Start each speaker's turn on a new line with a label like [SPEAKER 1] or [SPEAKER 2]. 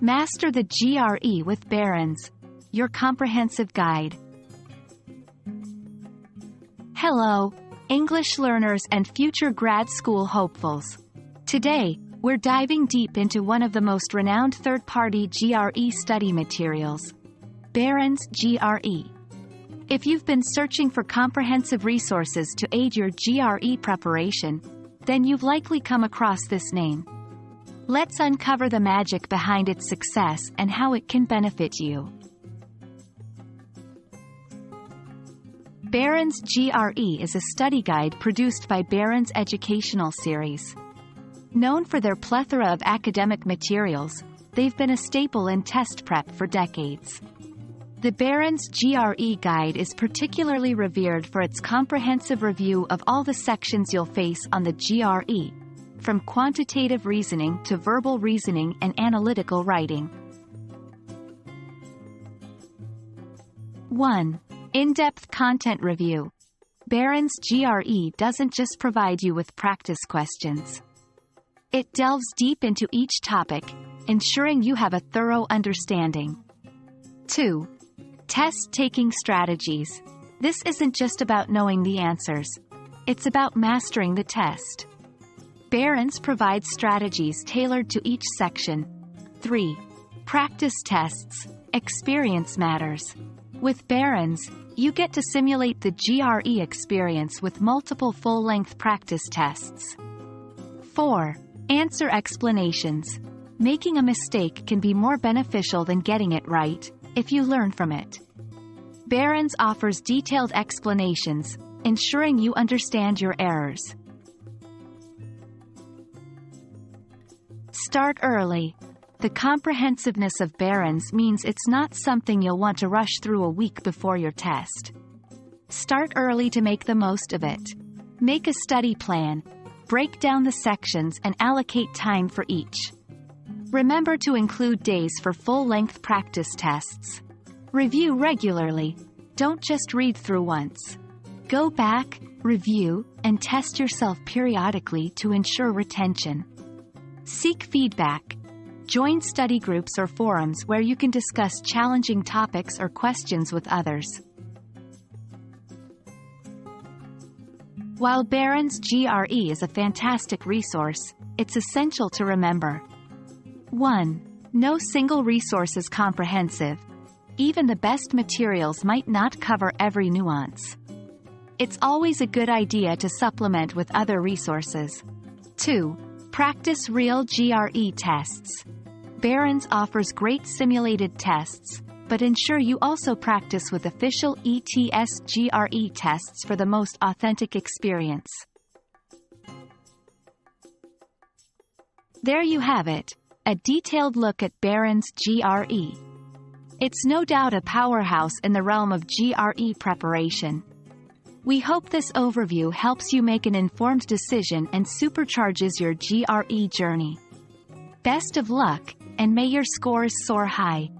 [SPEAKER 1] Master the GRE with Barron's, your comprehensive guide. Hello, English learners and future grad school hopefuls. Today, we're diving deep into one of the most renowned third-party GRE study materials, Barron's GRE. If you've been searching for comprehensive resources to aid your GRE preparation, then you've likely come across this name. Let's uncover the magic behind its success and how it can benefit you. Barron's GRE is a study guide produced by Barron's Educational Series. Known for their plethora of academic materials, they've been a staple in test prep for decades. The Barron's GRE guide is particularly revered for its comprehensive review of all the sections you'll face on the GRE, from quantitative reasoning to verbal reasoning and analytical writing. 1. In-depth content review. Barron's GRE doesn't just provide you with practice questions. It delves deep into each topic, ensuring you have a thorough understanding. 2. Test-taking strategies. This isn't just about knowing the answers. It's about mastering the test. Barron's provides strategies tailored to each section. 3. Practice tests. Experience matters. With Barron's, you get to simulate the GRE experience with multiple full-length practice tests. 4. Answer explanations. Making a mistake can be more beneficial than getting it right, if you learn from it. Barron's offers detailed explanations, ensuring you understand your errors. Start early. The comprehensiveness of Barron's means it's not something you'll want to rush through a week before your test. Start early to make the most of it. Make a study plan, break down the sections and allocate time for each. Remember to include days for full-length practice tests. Review regularly. Don't just read through once. Go back, review, and test yourself periodically to ensure retention. Seek feedback. Join study groups or forums where you can discuss challenging topics or questions with others. While Barron's GRE is a fantastic resource, it's essential to remember. 1. No single resource is comprehensive. Even the best materials might not cover every nuance. It's always a good idea to supplement with other resources. 2. Practice real GRE tests. Barron's offers great simulated tests, but ensure you also practice with official ETS GRE tests for the most authentic experience. There you have it, a detailed look at Barron's GRE. It's no doubt a powerhouse in the realm of GRE preparation. We hope this overview helps you make an informed decision and supercharges your GRE journey. Best of luck, and may your scores soar high.